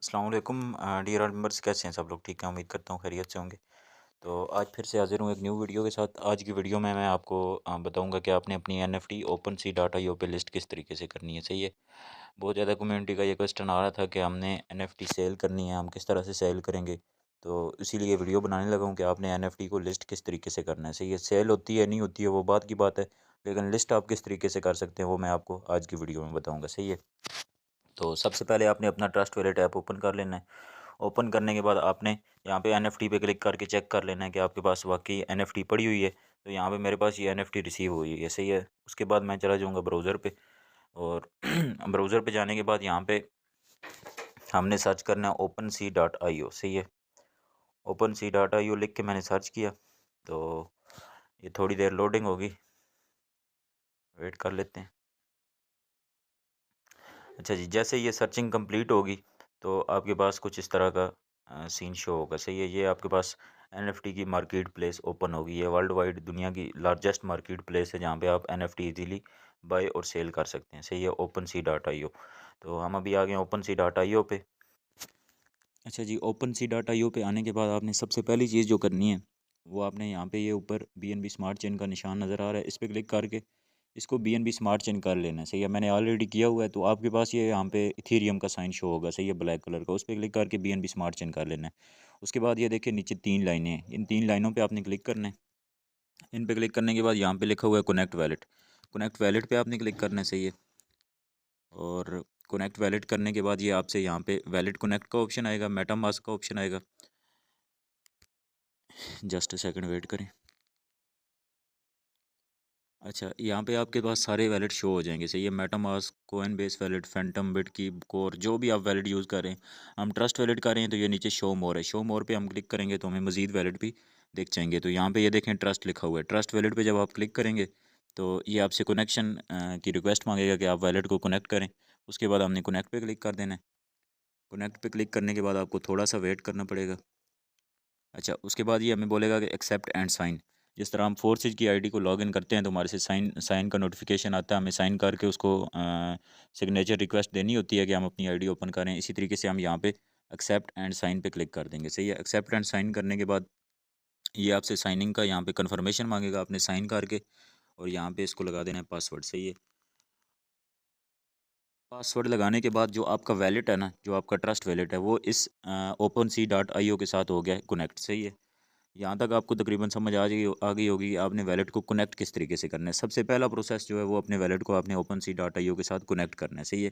अस्सलाम वालेकुम dear all members, कैसे हैं सब लोग? ठीक है, उम्मीद करता हूँ खैरियत से होंगे। तो आज फिर से हाज़िर हूँ एक न्यू वीडियो के साथ। आज की वीडियो में मैं आपको बताऊँगा कि आपने अपनी एनएफटी ओपनसी डॉट आईओ पे लिस्ट किस तरीके से करनी है। सही है। बहुत ज़्यादा कम्युनिटी का ये क्वेश्चन आ रहा था कि हमने एनएफटी सेल करनी है, हम किस तरह से सेल करेंगे? तो इसीलिए वीडियो बनाने लगा हूँ कि आपने एनएफटी को लिस्ट किस तरीके से करना है। सही है। सेल होती है नहीं होती है वो बात की बात है, लेकिन लिस्ट आप किस तरीके से कर सकते हैं वो मैं आपको आज की वीडियो में बताऊँगा। सही है। तो सबसे पहले आपने अपना ट्रस्ट वैलेट ऐप ओपन कर लेना है। ओपन करने के बाद आपने यहाँ पे एनएफटी पे क्लिक करके चेक कर लेना है कि आपके पास वाकई एनएफटी पड़ी हुई है। तो यहाँ पे मेरे पास ये एनएफटी रिसीव हुई है। सही है। उसके बाद मैं चला जाऊँगा ब्राउज़र पे और ब्राउज़र पे जाने के बाद यहाँ पे हमने सर्च करना है ओपन सी डॉट आई ओ। सही है। ओपन सी डॉट आई ओ लिख के मैंने सर्च किया तो ये थोड़ी देर लोडिंग होगी, वेट कर लेते हैं। अच्छा जी, जैसे ये सर्चिंग कंप्लीट होगी तो आपके पास कुछ इस तरह का सीन शो होगा। सही है। ये आपके पास एनएफटी की मार्केट प्लेस ओपन होगी। ये वर्ल्ड वाइड दुनिया की लार्जेस्ट मार्केट प्लेस है जहाँ पे आप एनएफटी इजीली बाय और सेल कर सकते हैं। सही है। ओपन सी डॉट आई ओ। तो हम अभी आ गए ओपन सी डॉट आई ओ पे। अच्छा जी, ओपन सी डॉट आई ओ पे आने के बाद आपने सबसे पहली चीज़ जो करनी है वो आपने यहाँ पे ये ऊपर बीएनबी स्मार्ट चेन का निशान नज़र आ रहा है, इस पर क्लिक करके इसको बीएनबी स्मार्ट चेन कर लेना है। सही है। मैंने ऑलरेडी किया हुआ है तो आपके पास ये यहाँ पे इथेरियम का साइन शो होगा। सही है, ब्लैक कलर का। उस पर क्लिक करके बीएनबी स्मार्ट चेन कर लेना है। उसके बाद ये देखिए नीचे 3 लाइनें हैं, इन 3 लाइनों पे आपने क्लिक करना है। इन पे क्लिक करने के बाद यहाँ पे लिखा हुआ है कनेक्ट वैलेट। कनेक्ट वैलेट पे आपने क्लिक करना है। सही है। और कनेक्ट वैलेट करने के बाद ये आपसे यहाँ पे वैलेट कनेक्ट का ऑप्शन आएगा, मेटामास्क का ऑप्शन आएगा। जस्ट सेकंड वेट करें। अच्छा, यहाँ पे आपके पास सारे वैलेट शो हो जाएंगे। सही है। MetaMask, Coinbase wallet, Phantom, BitKeep, Core, जो भी आप वैलेट यूज़ कर रहे हैं। हम ट्रस्ट वैलेट कर रहे हैं तो ये नीचे शो मोर है। शो मोर पे हम क्लिक करेंगे तो हमें मजीद वैलेट भी दिख जाएंगे। तो यहाँ पे ये देखें ट्रस्ट लिखा हुआ है। ट्रस्ट वैलेट पे जब आप क्लिक करेंगे तो ये आपसे कनेक्शन की रिक्वेस्ट मांगेगा कि आप वैलेट को कनेक्ट करें। उसके बाद हमने कनेक्ट पे क्लिक कर देना है। कनेक्ट पे क्लिक करने के बाद आपको थोड़ा सा वेट करना पड़ेगा। अच्छा, उसके बाद ये हमें बोलेगा कि एक्सेप्ट एंड साइन। जिस तरह हम फोर्सेज की आईडी को लॉगिन करते हैं तो हमारे से साइन साइन का नोटिफिकेशन आता है, हमें साइन करके उसको सिग्नेचर रिक्वेस्ट देनी होती है कि हम अपनी आईडी ओपन करें। इसी तरीके से हम यहाँ पे एक्सेप्ट एंड साइन पे क्लिक कर देंगे। सही है। एक्सेप्ट एंड साइन करने के बाद ये आपसे साइनिंग का यहाँ पे कन्फर्मेशन मांगेगा, आपने साइन करके और यहाँ पे इसको लगा देना है पासवर्ड। सही है। पासवर्ड लगाने के बाद जो आपका वैलेट है ना, जो आपका ट्रस्ट वैलेट है, वो इस ओपन सी डॉट आई ओ के साथ हो गया है कनेक्ट। सही है। यहाँ तक आपको तकरीबन समझ आ गई होगी कि आपने वैलेट को कनेक्ट किस तरीके से करना है। सबसे पहला प्रोसेस जो है वो अपने वैलेट को आपने ओपन सी डॉट आई ओ के साथ कनेक्ट करना है। सही है।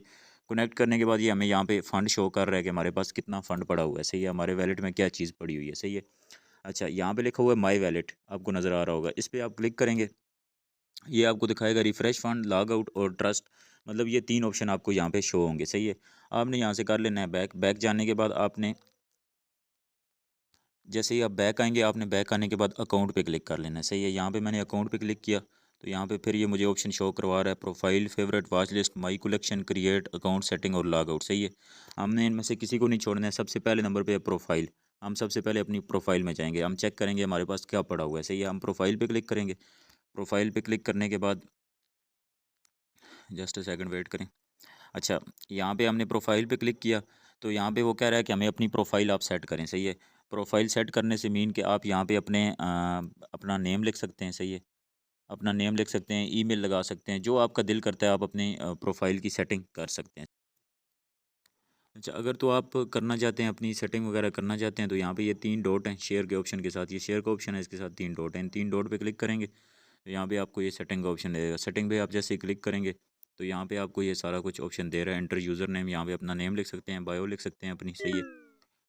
कनेक्ट करने के बाद ये हमें यहाँ पे फ़ंड शो कर रहा है कि हमारे पास कितना फ़ंड पड़ा हुआ है। सही है। हमारे वैलेट में क्या चीज़ पड़ी हुई है। सही है। अच्छा, यहाँ पे लिखा हुआ है माई वैलेट, आपको नज़र आ रहा होगा। इस पर आप क्लिक करेंगे, ये आपको दिखाएगा रिफ्रेश फंड, लॉग आउट और ट्रस्ट। मतलब ये 3 ऑप्शन आपको यहाँ पे शो होंगे। सही है। आपने यहाँ से कर लेना है बैक। बैक जाने के बाद आपने जैसे ही आप बैक आएंगे, आपने बैक आने के बाद अकाउंट पे क्लिक कर लेना है। सही है। यहाँ पे मैंने अकाउंट पे क्लिक किया तो यहाँ पे फिर ये मुझे ऑप्शन शो करवा रहा है प्रोफाइल, फेवरेट, वॉच लिस्ट, माई कलेक्शन, क्रिएट अकाउंट, सेटिंग और लॉग आउट। सही है। हमने इनमें से किसी को नहीं छोड़ना है। सबसे पहले नंबर पे है प्रोफाइल। हम सबसे पहले अपनी प्रोफाइल में जाएंगे, हम चेक करेंगे हमारे पास क्या पड़ा हुआ है। सही है। हम प्रोफाइल पे क्लिक करेंगे। प्रोफाइल पे क्लिक करने के बाद जस्ट सेकंड वेट करें। अच्छा, यहाँ पे हमने प्रोफाइल पे क्लिक किया तो यहाँ पे वो कह रहा है कि हमें अपनी प्रोफाइल आप सेट करें। सही है। प्रोफाइल सेट करने से मीन कि आप यहाँ पे अपना नेम लिख सकते हैं। सही है। अपना नेम लिख सकते हैं, ईमेल लगा सकते हैं, जो आपका दिल करता है आप अपनी प्रोफाइल की सेटिंग कर सकते हैं। अच्छा, अगर तो आप करना चाहते हैं अपनी सेटिंग वगैरह करना चाहते हैं तो यहाँ पे ये 3 डॉट हैं शेयर के ऑप्शन के साथ। ये शेयर का ऑप्शन है, इसके साथ 3 डॉट हैं। इन 3 डॉट पे क्लिक करेंगे तो यहाँ पे आपको ये सेटिंग का ऑप्शन देगा। सेटिंग पे आप जैसे ही क्लिक करेंगे तो यहाँ पे आपको ये सारा कुछ ऑप्शन दे रहा है। एंटर यूज़र नेम, यहाँ पे अपना नेम लिख सकते हैं, बायो लिख सकते हैं अपनी। सही है।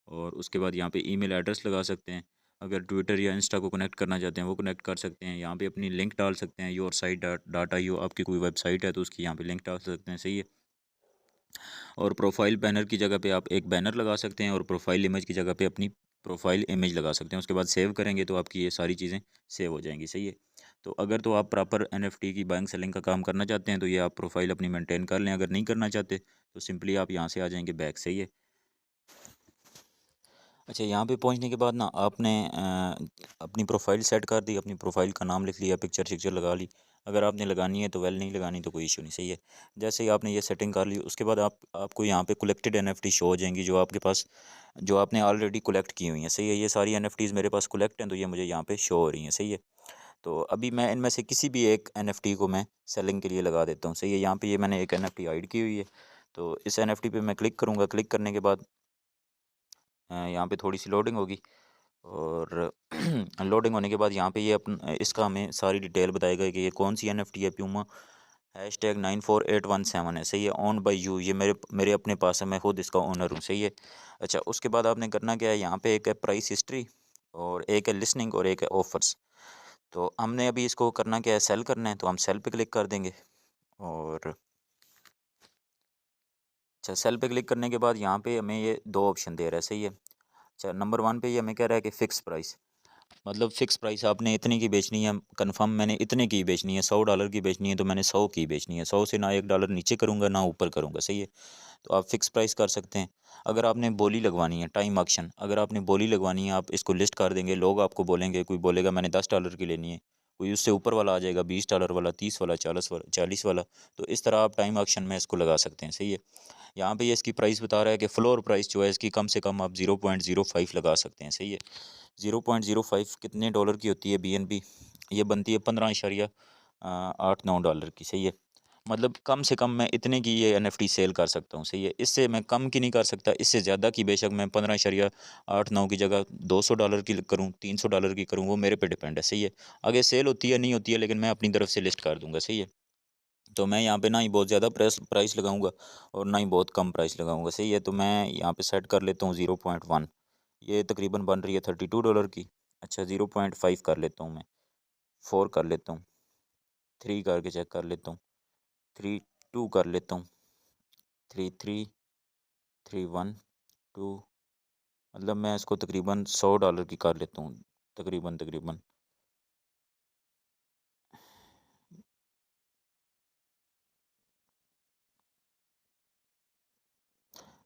और उसके बाद यहाँ पे ईमेल एड्रेस लगा सकते हैं। अगर ट्विटर या इंस्टा को कनेक्ट करना चाहते हैं वो कनेक्ट कर सकते हैं। यहाँ पे अपनी लिंक डाल सकते हैं, योर साइट डाटा आई ओ, आपकी कोई वेबसाइट है तो उसकी यहाँ पे लिंक डाल सकते हैं। सही है। और प्रोफाइल बैनर की जगह पे आप एक बैनर लगा सकते हैं और प्रोफाइल इमेज की जगह पे अपनी प्रोफाइल इमेज लगा सकते हैं। उसके बाद सेव करेंगे तो आपकी ये सारी चीज़ें सेव हो जाएंगी। सही है। तो अगर तो आप प्रॉपर एनएफटी की बाइंग सेलिंग का काम करना चाहते हैं तो ये आप प्रोफाइल अपनी मेंटेन कर लें। अगर नहीं करना चाहते तो सिंपली आप यहाँ से आ जाएंगे बैक। सही है। अच्छा, यहाँ पे पहुँचने के बाद ना आपने अपनी प्रोफ़ाइल सेट कर दी, अपनी प्रोफ़ाइल का नाम लिख लिया, पिक्चर शिक्चर लगा ली। अगर आपने लगानी है तो वेल, नहीं लगानी तो कोई इश्यू नहीं, सही है। जैसे ही आपने ये सेटिंग कर ली, उसके बाद आपको यहाँ पे कलेक्टेड एनएफटी शो हो जाएंगी, जो आपके पास, जो आपने ऑलरेडी कलेक्ट की हुई हैं, सही है। ये सारी एनएफटीज़ मेरे पास कलेक्ट हैं, तो ये मुझे यहाँ पे शो हो रही हैं, सही है। तो अभी मैं इनमें से किसी भी एक एनएफटी को मैं सेलिंग के लिए लगा देता हूँ, सही है। यहाँ पे ये मैंने एक एनएफटी हाइड की हुई है, तो इस एनएफटी पे मैं क्लिक करूँगा। क्लिक करने के बाद यहाँ पे थोड़ी सी लोडिंग होगी, और लोडिंग होने के बाद यहाँ पे ये इसका हमें सारी डिटेल बताएगा कि ये कौन सी एनएफटी है। प्यूमा #9481 है, सही है। ओन बाय यू, ये मेरे मेरे अपने पास है, मैं खुद इसका ओनर हूँ, सही है। अच्छा, उसके बाद आपने करना क्या है, यहाँ पे एक है प्राइस हिस्ट्री, और एक है लिसनिंग, और एक है ऑफर्स। तो हमने अभी इसको करना क्या है, सेल करना है, तो हम सेल पे क्लिक कर देंगे। और अच्छा, सेल पे क्लिक करने के बाद यहाँ पे हमें ये दो ऑप्शन दे रहा है, सही है। अच्छा, नंबर 1 पे ये हमें कह रहा है कि फ़िक्स प्राइस, मतलब फ़िक्स प्राइस आपने इतने की बेचनी है, कंफर्म मैंने इतने की बेचनी है, $100 की बेचनी है तो मैंने 100 की बेचनी है, 100 से ना $1 नीचे करूँगा ना ऊपर करूँगा, सही है। तो आप फ़िक्स प्राइस कर सकते हैं। अगर आपने बोली लगवानी है, टाइम ऑक्शन, अगर आपने बोली लगवानी है, आप इसको लिस्ट कर देंगे, लोग आपको बोलेंगे, कोई बोलेगा मैंने $10 की लेनी है, कोई उससे ऊपर वाला आ जाएगा, $20 वाला, 30 वाला, 40 वाला। तो इस तरह आप टाइम ऑक्शन में इसको लगा सकते हैं, सही है। यहाँ पे ये इसकी प्राइस बता रहा है कि फ्लोर प्राइस जो है इसकी कम से कम आप 0.05 लगा सकते हैं, सही है। 0.05 कितने डॉलर की होती है बीएनबी? ये बनती है 15.89 डॉलर की, सही है। मतलब कम से कम मैं इतने की ये एनएफटी सेल कर सकता हूँ, सही है। इससे मैं कम की नहीं कर सकता, इससे ज़्यादा की बेशक मैं 15.89 की जगह $200 की करूँ, $300 की करूँ, वो मेरे पे डिपेंड है, सही है। आगे सेल होती है नहीं होती है, लेकिन मैं अपनी तरफ से लिस्ट कर दूंगा, सही है। तो मैं यहाँ पे ना ही बहुत ज़्यादा प्राइस लगाऊंगा, और ना ही बहुत कम प्राइस लगाऊंगा, सही है। तो मैं यहाँ पे सेट कर लेता हूँ 0.1, ये तकरीबन बन रही है $32 की। अच्छा, 0.5 कर लेता हूँ मैं, 4 कर लेता हूँ, 3 करके चेक कर लेता हूँ, 3 2 कर लेता हूँ, 3 3 3 1 2, मतलब मैं इसको तकरीबन $100 की कर लेता हूँ, तकरीबन तकरीबन।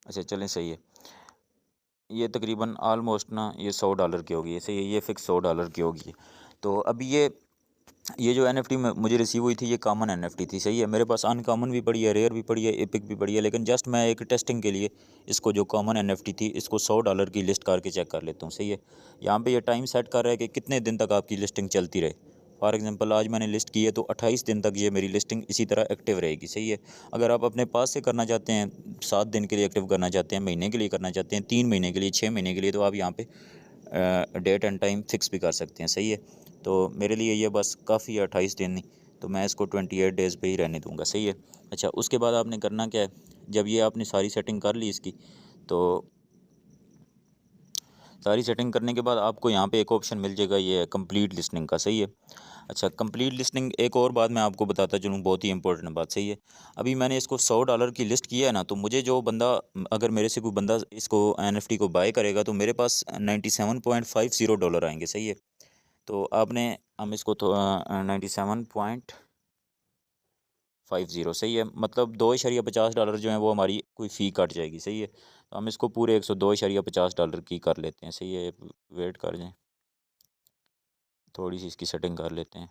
अच्छा, चलें, सही है। ये तकरीबन आलमोस्ट ना ये $100 की होगी, सही है, ये फ़िक्स $100 की होगी। तो अभी ये जो एनएफटी मुझे रिसीव हुई थी, ये कॉमन एनएफटी थी, सही है। मेरे पास अनकॉमन भी पड़ी है, रेयर भी पड़ी है, एपिक भी पड़ी है, लेकिन जस्ट मैं एक टेस्टिंग के लिए इसको, जो कॉमन एनएफटी थी, इसको $100 की लिस्ट करके चेक कर लेता हूँ, सही है। यहाँ पे ये टाइम सेट कर रहा है कि कितने दिन तक आपकी लिस्टिंग चलती रहे। फॉर एग्जांपल आज मैंने लिस्ट की है, तो 28 दिन तक ये मेरी लिस्टिंग इसी तरह एक्टिव रहेगी, सही है। अगर आप अपने पास से करना चाहते हैं, 7 दिन के लिए एक्टिव करना चाहते हैं, महीने के लिए करना चाहते हैं, 3 महीने के लिए, 6 महीने के लिए, तो आप यहाँ पे डेट एंड टाइम फिक्स भी कर सकते हैं, सही है। तो मेरे लिए ये बस काफ़ी है, 28 दिन नहीं, तो मैं इसको 28 डेज़ पे ही रहने दूंगा, सही है। अच्छा, उसके बाद आपने करना क्या है, जब ये आपने सारी सेटिंग कर ली इसकी, तो सारी सेटिंग करने के बाद आपको यहाँ पे एक ऑप्शन मिल जाएगा, ये है कंप्लीट लिसनिंग का, सही है। अच्छा, कंप्लीट लिसनिंग, एक और बात मैं आपको बताता चलूँ, बहुत ही इंपॉर्टेंट बात, सही है। अभी मैंने इसको $100 की लिस्ट किया है ना, तो मुझे जो बंदा, अगर मेरे से कोई बंदा इसको एनएफटी को बाय करेगा, तो मेरे पास $97.50 आएंगे, सही है। तो आपने, हम इसको तो 97.50, सही है, मतलब $2.50 जो है वो हमारी कोई फ़ी कट जाएगी, सही है। तो हम इसको पूरे $102.50 की कर लेते हैं, सही है। वेट कर जाएँ, थोड़ी सी इसकी सेटिंग कर लेते हैं।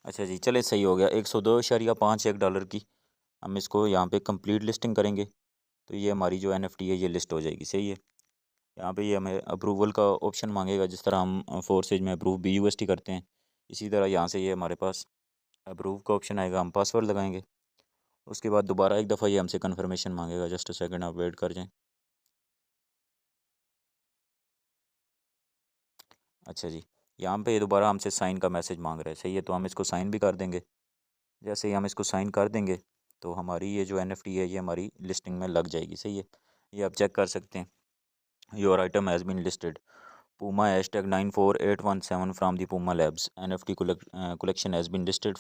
अच्छा जी, चले, सही हो गया। $102.51 की हम इसको यहाँ पे कंप्लीट लिस्टिंग करेंगे, तो ये हमारी जो एनएफटी है ये लिस्ट हो जाएगी, सही है। यहाँ पे ये हमें अप्रूवल का ऑप्शन मांगेगा, जिस तरह हम फोर्सेज में अप्रूव BUSD करते हैं, इसी तरह यहाँ से ये हमारे पास अप्रूव का ऑप्शन आएगा, हम पासवर्ड लगाएंगे। उसके बाद दोबारा एक दफ़ा ये हमसे कन्फर्मेशन मांगेगा, जस्ट अ सेकंड, आप वेट कर जाएँ। अच्छा जी, यहाँ पे दोबारा हमसे साइन का मैसेज मांग रहा है, सही है, तो हम इसको साइन भी कर देंगे। जैसे ही हम इसको साइन कर देंगे, तो हमारी ये जो एनएफटी है ये हमारी लिस्टिंग में लग जाएगी, सही है। ये आप चेक कर सकते हैं, your item has been listed, Puma #94817 from the Puma Labs, NFT collection has been listed